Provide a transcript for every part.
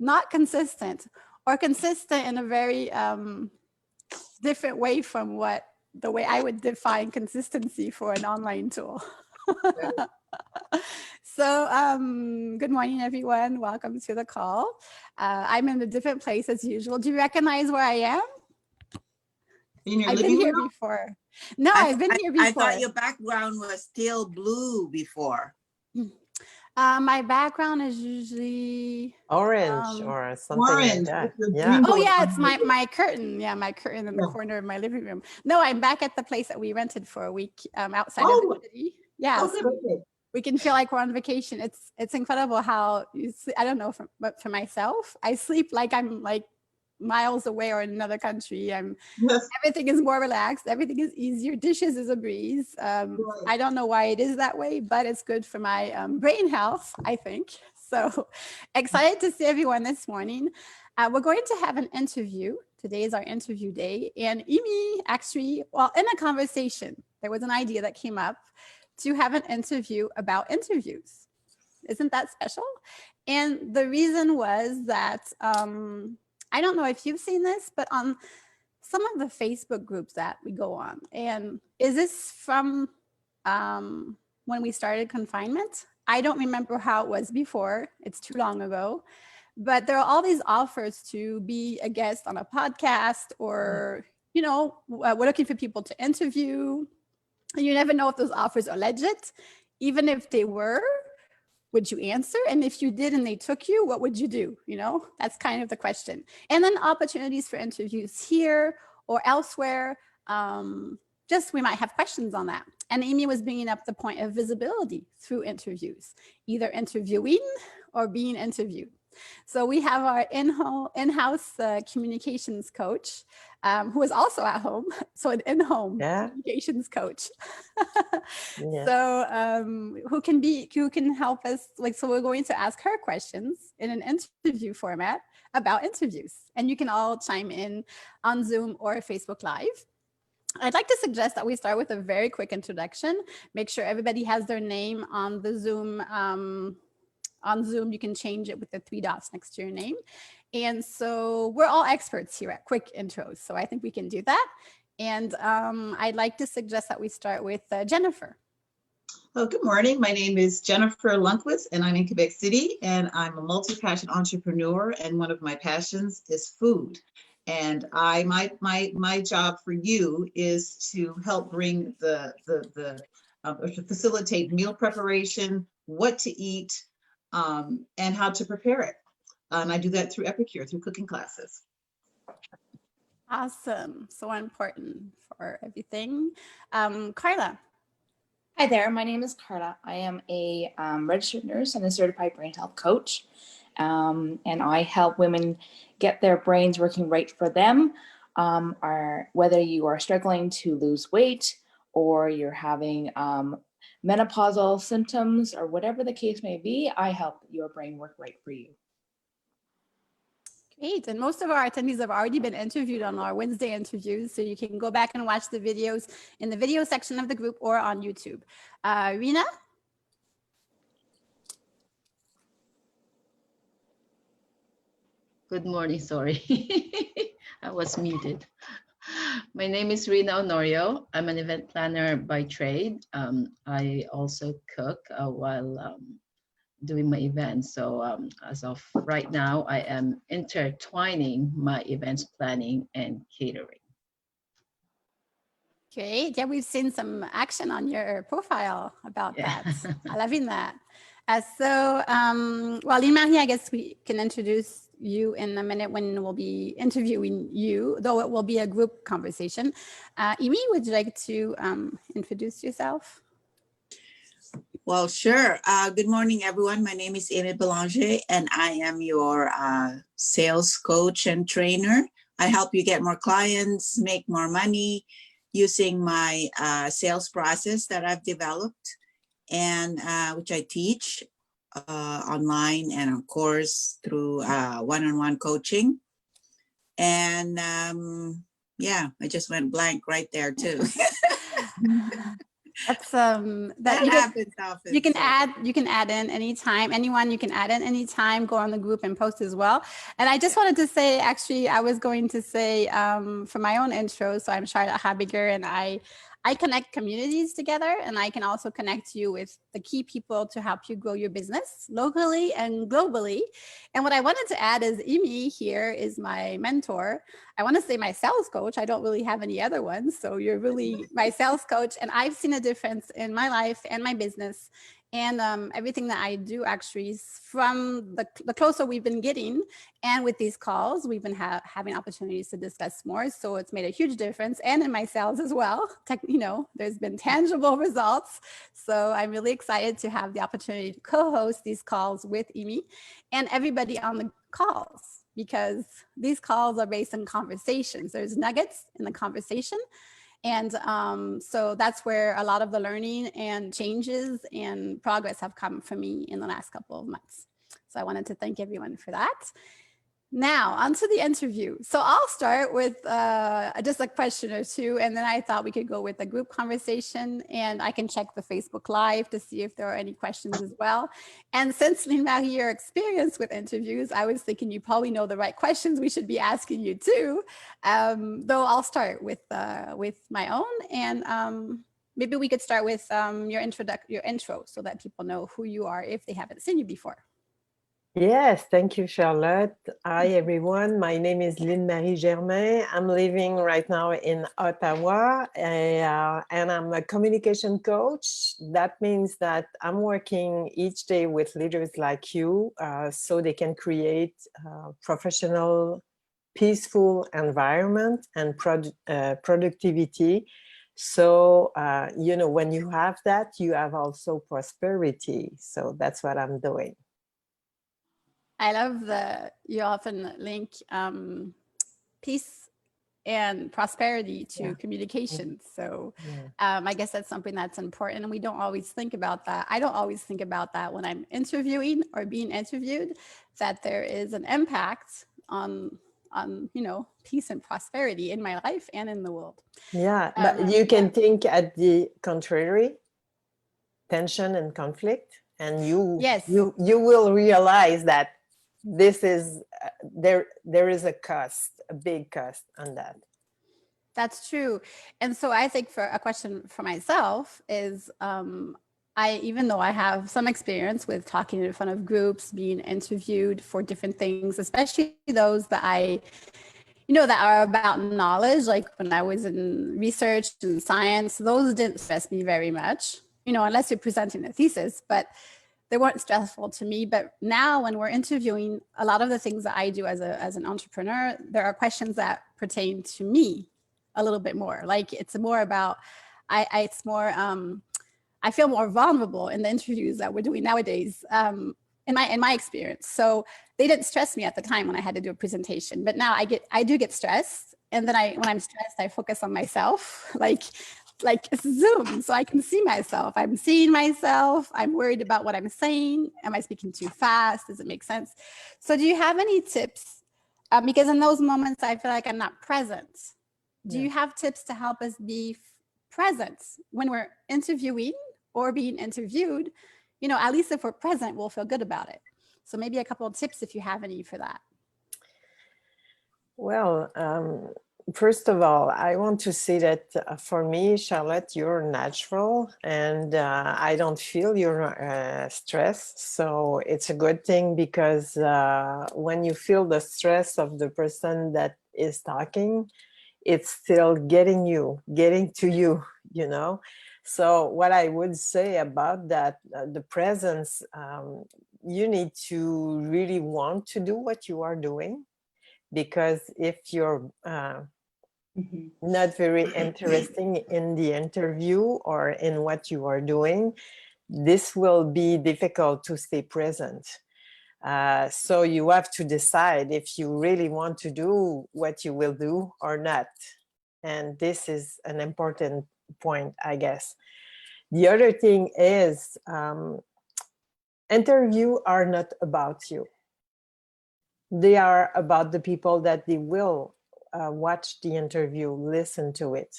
not consistent, or consistent in a very different way from the way I would define consistency for an online tool. So good morning, everyone. Welcome to the call. I'm in a different place as usual. Do you recognize where I am? I've been here before. No, I've been here before. I thought your background was still blue before. My background is usually orange or something like that. Yeah. Oh yeah, it's my curtain. Yeah, my curtain in the corner of my living room. No, I'm back at the place that we rented for a week outside of the city. Yeah, so we can feel like we're on vacation. It's incredible how I don't know, but for myself, I sleep like I'm like miles away or in another country. Everything is more relaxed. Everything is easier. Dishes is a breeze. I don't know why it is that way, but it's good for my brain health, I think. So excited to see everyone this morning. We're going to have an interview. Today is our interview day. And Amy actually, well, in a conversation, there was an idea that came up to have an interview about interviews. Isn't that special? And the reason was that I don't know if you've seen this, but on some of the Facebook groups that we go on, and is this from when we started confinement? I don't remember how it was before. It's too long ago. But there are all these offers to be a guest on a podcast, or, you know, we're looking for people to interview. And you never know if those offers are legit. Even if they were, would you answer? And if you did and they took you, what would you do? You know, that's kind of the question. And then opportunities for interviews here or elsewhere. Just we might have questions on that. And Amy was bringing up the point of visibility through interviews, either interviewing or being interviewed. So we have our in-house communications coach, who is also at home. So an in-home communications coach. So who can help us? Like, so we're going to ask her questions in an interview format about interviews, and you can all chime in on Zoom or Facebook Live. I'd like to suggest that we start with a very quick introduction. Make sure everybody has their name on the Zoom. On Zoom, you can change it with the 3 dots next to your name. And so we're all experts here at quick intros. So I think we can do that. And I'd like to suggest that we start with Jennifer. Oh, good morning. My name is Jennifer Lundquist, and I'm in Quebec City, and I'm a multi-passion entrepreneur. And one of my passions is food. And my job for you is to help bring to facilitate meal preparation, what to eat, and how to prepare it. And I do that through Epicure, through cooking classes. Awesome. So important for everything. Carla. Hi there. My name is Carla. I am a registered nurse and a certified brain health coach. And I help women get their brains working right for them. Whether you are struggling to lose weight or you're having menopausal symptoms or whatever the case may be, I help your brain work right for you. Great. And most of our attendees have already been interviewed on our Wednesday interviews. So you can go back and watch the videos in the video section of the group or on YouTube. Rena? Good morning, sorry. I was muted. My name is Rina Honorio. I'm an event planner by trade. I also cook while doing my events. So as of right now, I am intertwining my events planning and catering. Great. Yeah, we've seen some action on your profile about that. I'm loving that. Well, Lynn-Marie, I guess we can introduce you in a minute when we'll be interviewing you, though it will be a group conversation. Amy, would you like to introduce yourself? Well, sure. Good morning, everyone. My name is Amy Belanger, and I am your sales coach and trainer. I help you get more clients, make more money using my sales process that I've developed, and which I teach online and of course through one-on-one coaching. And yeah, I just went blank right there too. That's That happens often. You can add in anytime. Anyone you can add in anytime, go on the group and post as well. And I just wanted to say, actually, I was going to say for my own intro, so I'm Charlotte Habiger, and I connect communities together, and I can also connect you with the key people to help you grow your business locally and globally. And what I wanted to add is Amy here is my mentor. I want to say my sales coach. I don't really have any other ones. So you're really my sales coach. And I've seen a difference in my life and my business and everything that I do actually is from the closer we've been getting. And with these calls, we've been having opportunities to discuss more. So it's made a huge difference. And in my sales as well, there's been tangible results. So I'm really excited to have the opportunity to co-host these calls with Amy and everybody on the calls, because these calls are based on conversations. There's nuggets in the conversation. And so that's where a lot of the learning and changes and progress have come for me in the last couple of months. So I wanted to thank everyone for that. Now, onto the interview. So I'll start with just a question or two, and then I thought we could go with a group conversation, and I can check the Facebook Live to see if there are any questions as well. And since Lynn-Marie, your experience with interviews, I was thinking you probably know the right questions we should be asking you too. Though I'll start with my own, and maybe we could start with your intro so that people know who you are if they haven't seen you before. Yes, thank you, Charlotte. Hi, everyone. My name is Lynn-Marie Germain. I'm living right now in Ottawa, and I'm a communication coach. That means that I'm working each day with leaders like you so they can create a professional, peaceful environment and productivity. So, when you have that, you have also prosperity. So that's what I'm doing. I love that you often link peace and prosperity to communication. So I guess that's something that's important. And we don't always think about that. I don't always think about that when I'm interviewing or being interviewed, that there is an impact on peace and prosperity in my life and in the world. Yeah, but you can think at the contrary, tension and conflict, and you will realize that this is there is a cost, a big cost on that. That's true. And so I think for a question for myself is even though I have some experience with talking in front of groups, being interviewed for different things, especially those that that are about knowledge, like when I was in research and science, those didn't stress me very much, unless you're presenting a thesis, but they weren't stressful to me. But now when we're interviewing, a lot of the things that I do as an entrepreneur, there are questions that pertain to me a little bit more. Like it's more about, I feel more vulnerable in the interviews that we're doing nowadays, in my experience. So they didn't stress me at the time when I had to do a presentation, but now I do get stressed. And then when I'm stressed, I focus on myself, like Zoom, so I can see myself. I'm seeing myself. I'm worried about what I'm saying. Am I speaking too fast? Does it make sense? So do you have any tips? Because in those moments, I feel like I'm not present. Do you have tips to help us be present when we're interviewing or being interviewed? At least if we're present, we'll feel good about it. So maybe a couple of tips if you have any for that. Well, first of all, I want to say that for me, Charlotte, you're natural, and I don't feel your stress. So it's a good thing, because when you feel the stress of the person that is talking, it's still getting to you, So what I would say about that, the presence, you need to really want to do what you are doing, because if you're not very interesting in the interview or in what you are doing, this will be difficult to stay present. So you have to decide if you really want to do what you will do or not. And this is an important point, I guess. The other thing is, interviews are not about you. They are about the people that they will watch the interview, listen to it.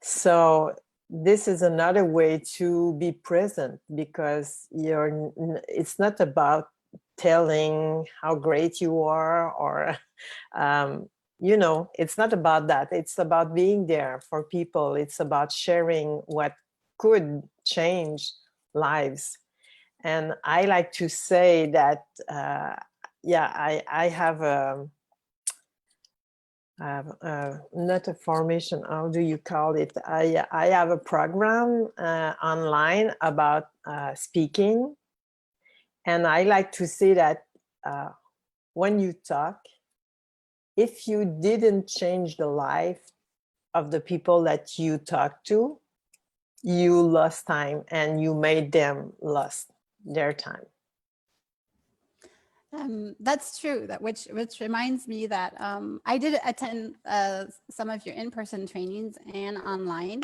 So this is another way to be present, because it's not about telling how great you are, or you know, it's not about that. It's about being there for people. It's about sharing what could change lives. And I like to say that yeah, I have not a formation, how do you call it? I have a program online about speaking. And I like to say that when you talk, if you didn't change the life of the people that you talk to, you lost time and you made them lost their time. That's true. Which reminds me that I did attend some of your in-person trainings and online,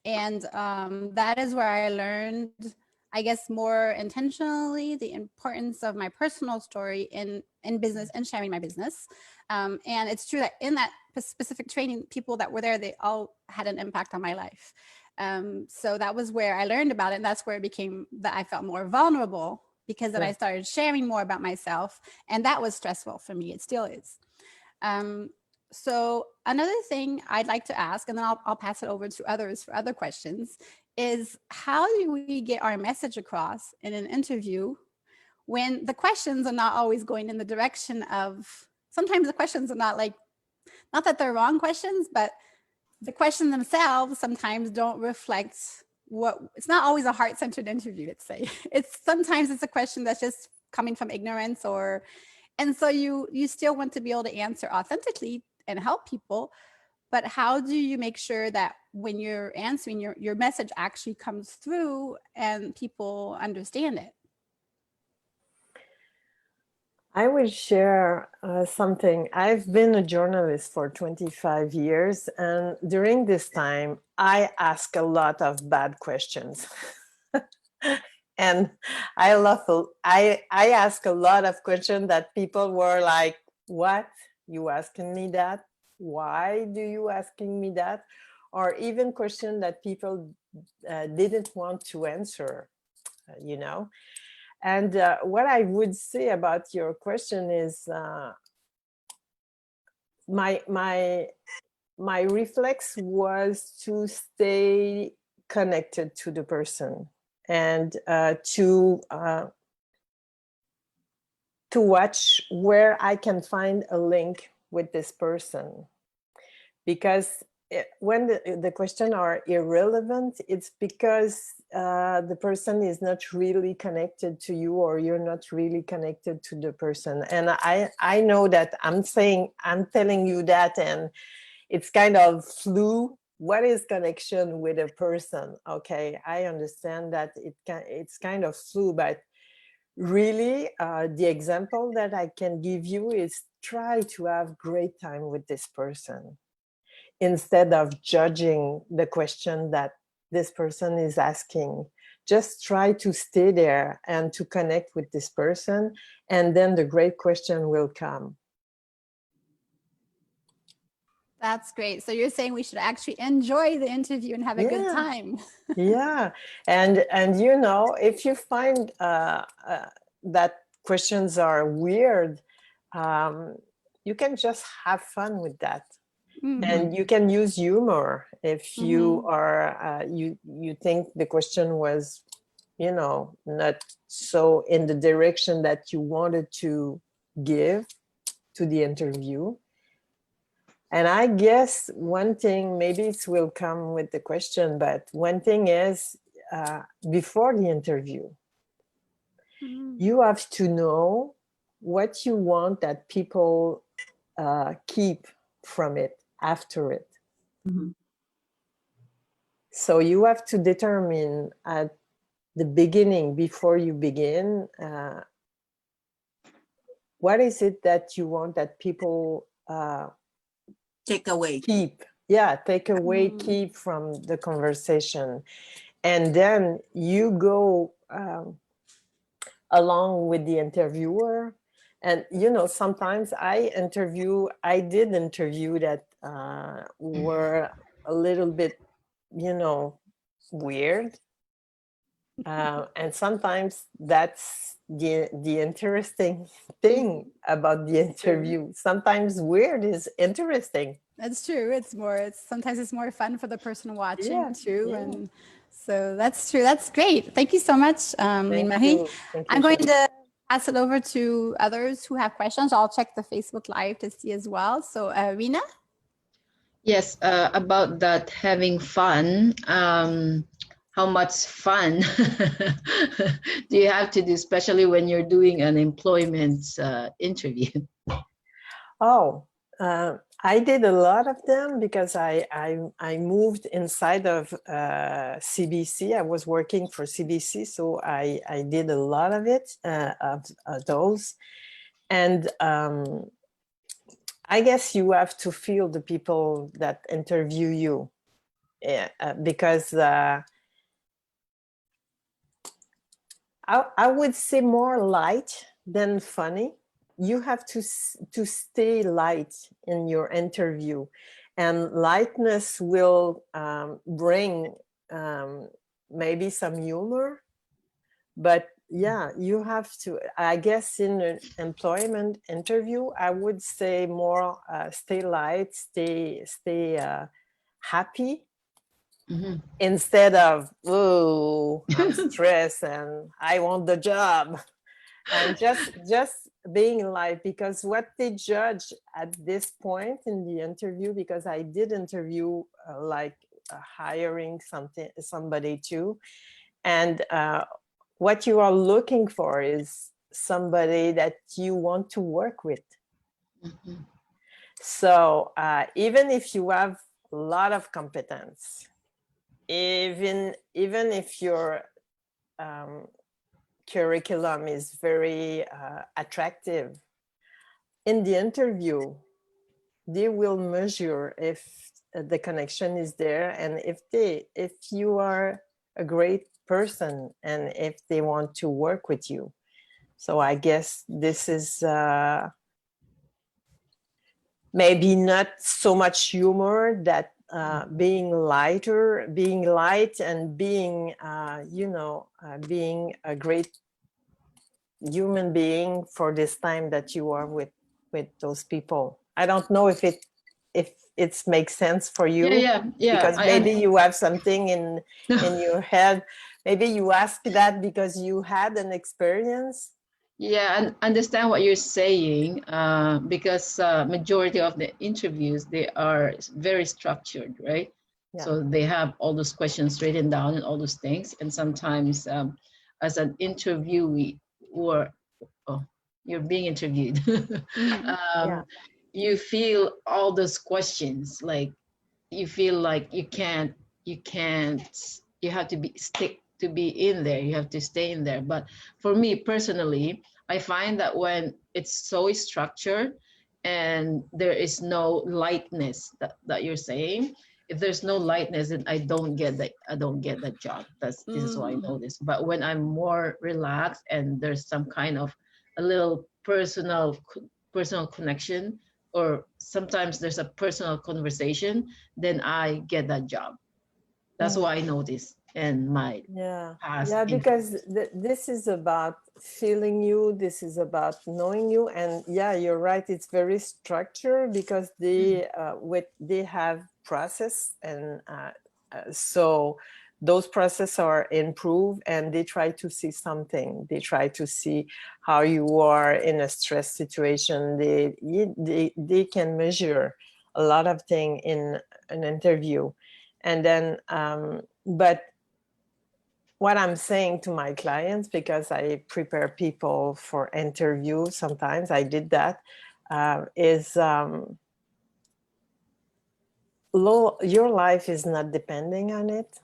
and that is where I learned, I guess, more intentionally the importance of my personal story in business and sharing my business. And it's true that in that specific training, people that were there, they all had an impact on my life. So that was where I learned about it, and that's where it became that I felt more vulnerable, because then I started sharing more about myself, and that was stressful for me. It still is. So another thing I'd like to ask, and then I'll pass it over to others for other questions, is how do we get our message across in an interview when the questions are not always going in the direction of, sometimes the questions are not that they're wrong questions, but the questions themselves sometimes don't reflect it's not always a heart-centered interview, let's say. Sometimes it's a question that's just coming from ignorance, and so you still want to be able to answer authentically and help people, but how do you make sure that when you're answering, your message actually comes through and people understand it? I will share something. I've been a journalist for 25 years, and during this time, I ask a lot of bad questions. And I ask a lot of questions that people were like, what? You asking me that? Why do you asking me that? Or even questions that people didn't want to answer, you know? And what I would say about your question is my reflex was to stay connected to the person, and to watch where I can find a link with this person. Because when the questions are irrelevant, it's because the person is not really connected to you, or you're not really connected to the person. And I know that I'm telling you that, and it's kind of flu. What is connection with a person? Okay, I understand that it's kind of flu, but really the example that I can give you is try to have great time with this person, instead of judging the question that this person is asking. Just try to stay there and to connect with this person, and then the great question will come. That's great. So you're saying we should actually enjoy the interview and have a good time. Yeah. And you know, if you find that questions are weird, you can just have fun with that. And you can use humor if you are you think the question was, you know, not so in the direction that you wanted to give to the interview. And I guess one thing, maybe it will come with the question, but one thing is before the interview, you have to know what you want that people keep from it after it. So you have to determine at the beginning, before you begin, what is it that you want that people Take away. keep keep from the conversation. And then you go along with the interviewer. And you know, sometimes I did interview that were a little bit, you know, weird. And sometimes that's the interesting thing about the interview. Sometimes weird is interesting. That's true. Sometimes it's more fun for the person watching too. Yeah. And so that's true. That's great. Thank you so much, Marie. Thank I'm you, going Jen. to pass it over to others who have questions. I'll check the Facebook Live to see as well. So Rina? Yes, about that having fun. How much fun do you have to do, especially when you're doing an employment interview? Oh, I did a lot of them because I moved inside of CBC. I was working for CBC, so I did a lot of it, of those. And I guess you have to feel the people that interview you, because I would say more light than funny. You have to stay light in your interview, and lightness will bring maybe some humor, but yeah, you have to, I guess in an employment interview, I would say more stay light, stay happy. Mm-hmm. Instead of, oh, I'm stressed and I want the job. And just being light, because what they judge at this point in the interview, because I did interview hiring somebody too, and what you are looking for is somebody that you want to work with. Mm-hmm. So even if you have a lot of competence, even if your curriculum is very attractive, in the interview, they will measure if the connection is there, and if you are a great person and if they want to work with you. So I guess this is maybe not so much humor, that being light and being being a great human being for this time that you are with those people. I don't know if it makes sense for you. Yeah. Because maybe you have something in your head. Maybe you ask that because you had an experience. Yeah, and understand what you're saying, because majority of the interviews, they are very structured, right? Yeah. So they have all those questions written down and all those things. And sometimes as an interviewee, or you're being interviewed, Mm-hmm. you feel all those questions, like you feel like you have to be in there, you have to stay in there. But for me personally, I find that when it's so structured and there is no lightness, that you're saying, if there's no lightness, then I don't get that job. This is what I noticed. But when I'm more relaxed and there's some kind of a little personal connection, or sometimes there's a personal conversation, then I get that job. That's what I noticed in my past. Yeah, because this is about feeling you. This is about knowing you. And yeah, you're right. It's very structured because they have process, and so those processes are improved, and they try to see something. They try to see how you are in a stress situation. They can measure a lot of things in an interview. And then but what I'm saying to my clients, because I prepare people for interviews, sometimes I did that, is your life is not depending on it,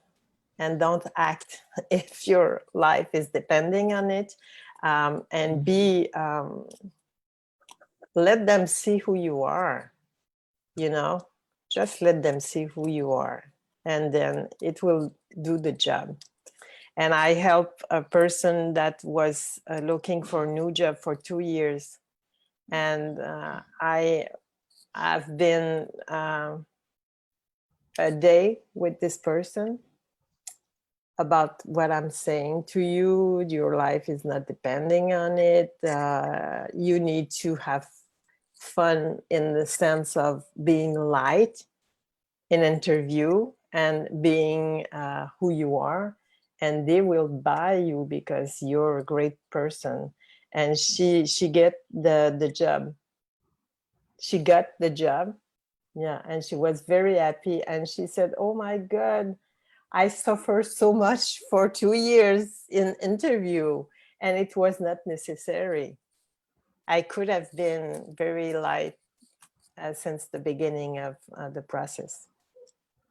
and don't act if your life is depending on it, and let them see who you are, just let them see who you are, and then it will do the job. And I helped a person that was looking for a new job for 2 years. And I've been a day with this person. about what I'm saying to you. Your life is not depending on it. You need to have fun in the sense of being light in interview and being who you are, and they will buy you because you're a great person. And she get the job. She got the job. Yeah, and she was very happy, and she said, oh my God, I suffered so much for 2 years in interview, and it was not necessary. I could have been very light since the beginning of the process.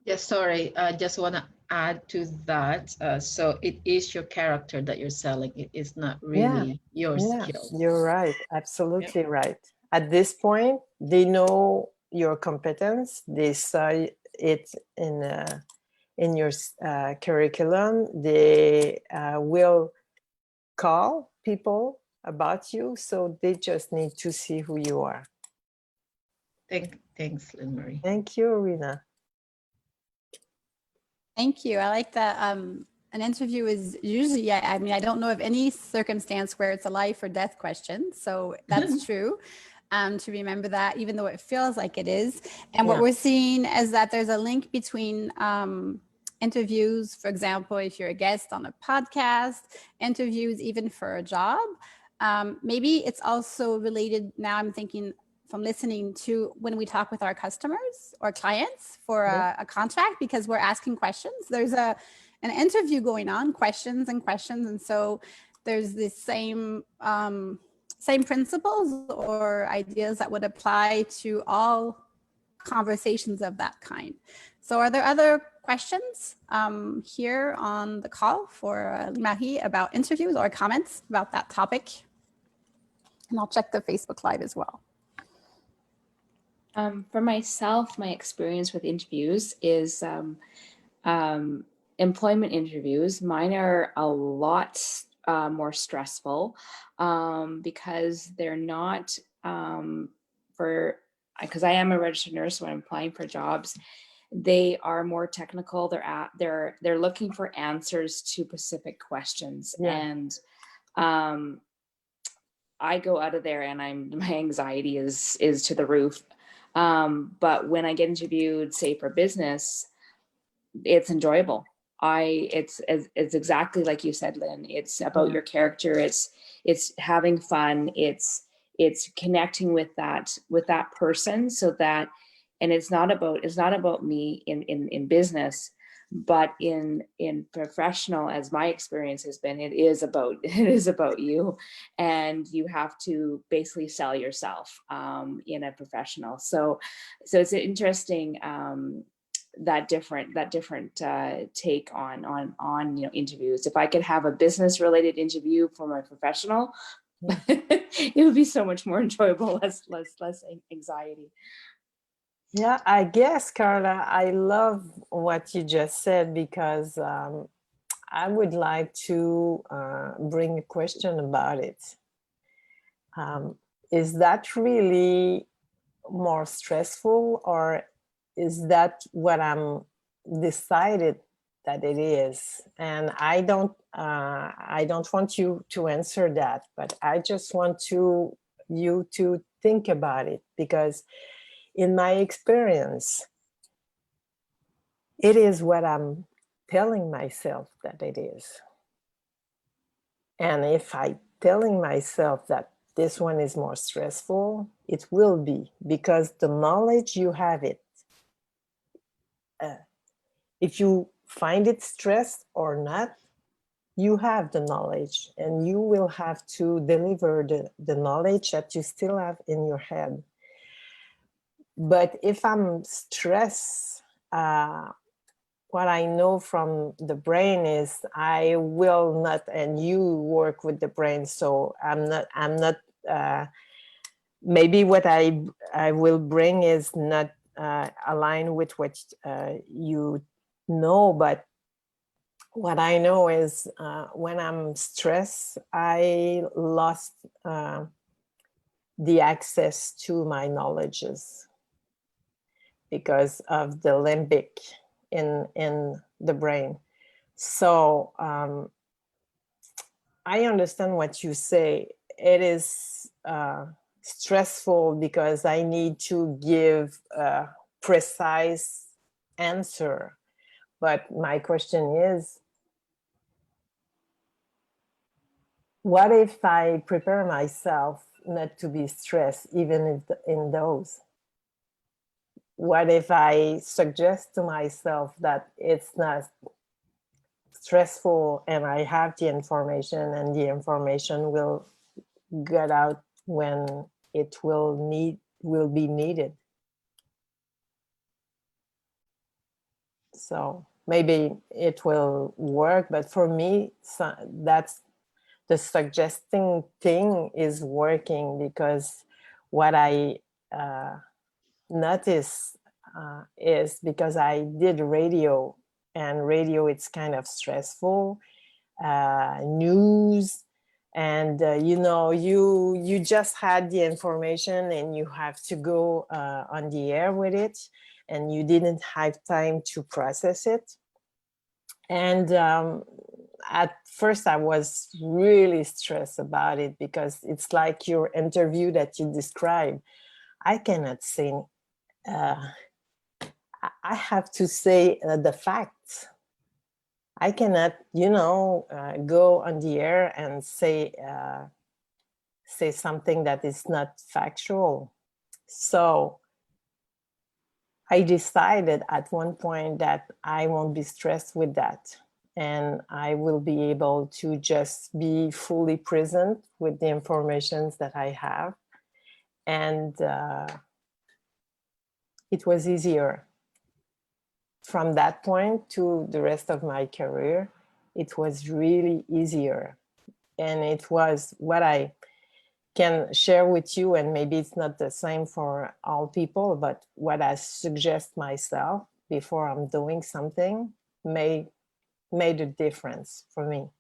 Yes, sorry, I just want to add to that. So it is your character that you're selling. It is not really your skills. You're right. Absolutely right. At this point, they know your competence. They saw it in your curriculum. They will call people about you, so they just need to see who you are. Thanks, Lynn Marie. Thank you, Rena. Thank you. I like that. An interview is usually, I mean, I don't know of any circumstance where it's a life or death question. So that's true. To remember that, even though it feels like it is. And what we're seeing is that there's a link between interviews, for example, if you're a guest on a podcast, interviews even for a job. Maybe it's also related, now I'm thinking from listening to when we talk with our customers or clients for a contract, because we're asking questions. There's an interview going on, questions. And so there's this same principles or ideas that would apply to all conversations of that kind. So are there other questions here on the call for Marie about interviews or comments about that topic? And I'll check the Facebook Live as well. For myself, my experience with interviews is employment interviews. Mine are a lot more stressful because they're not because I am a registered nurse, so I'm applying for jobs. They are more technical. They're looking for answers to specific questions, and I go out of there and my anxiety is to the roof. But when I get interviewed, say for business, it's enjoyable. It's exactly like you said, Lynn. It's about your character. It's having fun. It's connecting with that person, so that, and it's not about me in business, but in professional, as my experience has been, it is about you, and you have to basically sell yourself in a professional. So it's an interesting that different take on interviews. If I could have a business related interview for my professional, it would be so much more enjoyable, less anxiety. Yeah, I guess, Carla, I love what you just said, because I would like to bring a question about it. Is that really more stressful, or is that what I'm decided that it is? And I don't want you to answer that, but I just want you to think about it, because in my experience, it is what I'm telling myself that it is. And if I'm telling myself that this one is more stressful, it will be, because the knowledge you have it. If you find it stressed or not, you have the knowledge, and you will have to deliver the knowledge that you still have in your head. But if I'm stressed, what I know from the brain is I will not, and you work with the brain, so I'm not, maybe what I will bring is not aligned with what you know, but what I know is when I'm stressed, I lost the access to my knowledges because of the limbic in the brain. So I understand what you say. It is stressful because I need to give a precise answer. But my question is, what if I prepare myself not to be stressed, even if in those? What if I suggest to myself that it's not stressful and I have the information and the information will get out when it will be needed? So maybe it will work, but for me, that's the suggesting thing is working, because what I notice is because I did radio, and radio, it's kind of stressful, news, and you just had the information and you have to go on the air with it, and you didn't have time to process it. And at first I was really stressed about it, because it's like your interview that you described. I cannot say, I have to say the facts. I cannot, go on the air and say something that is not factual. So I decided at one point that I won't be stressed with that. And I will be able to just be fully present with the information that I have. And it was easier. From that point to the rest of my career, it was really easier. And it was what I can share with you, and maybe it's not the same for all people, but what I suggest myself before I'm doing something made a difference for me.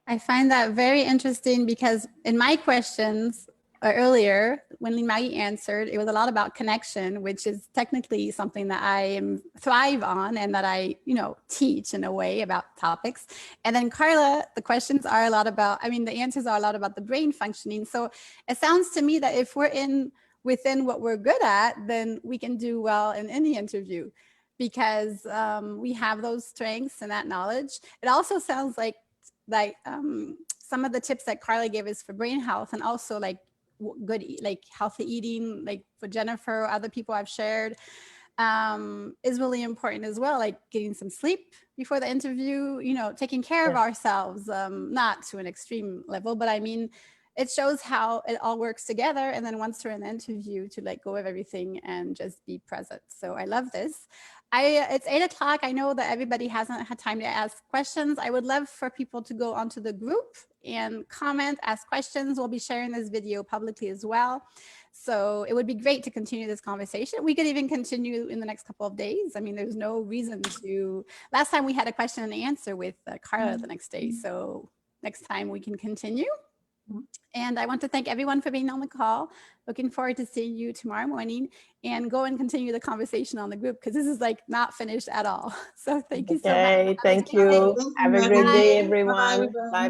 I find that very interesting, because in my questions earlier, when Maggie answered, it was a lot about connection, which is technically something that I thrive on and that I, teach in a way about topics. And then Carla, the questions are a lot about, the answers are a lot about the brain functioning. So it sounds to me that if we're within what we're good at, then we can do well in any interview, because we have those strengths and that knowledge. It also sounds like some of the tips that Carla gave us for brain health, and also like healthy eating, like for Jennifer, other people I've shared, is really important as well. Like getting some sleep before the interview, taking care of ourselves, not to an extreme level, but it shows how it all works together. And then once we're in the interview, to let go of everything and just be present. So I love this. It's 8 o'clock. I know that everybody hasn't had time to ask questions. I would love for people to go onto the group and comment, ask questions. We'll be sharing this video publicly as well. So it would be great to continue this conversation. We could even continue in the next couple of days. There's no reason to. Last time we had a question and answer with Carla the next day. So next time we can continue. And I want to thank everyone for being on the call. Looking forward to seeing you tomorrow morning, and go and continue the conversation on the group, because this is not finished at all. So thank you so much. Thank you. Have a great day, everyone. Bye-bye.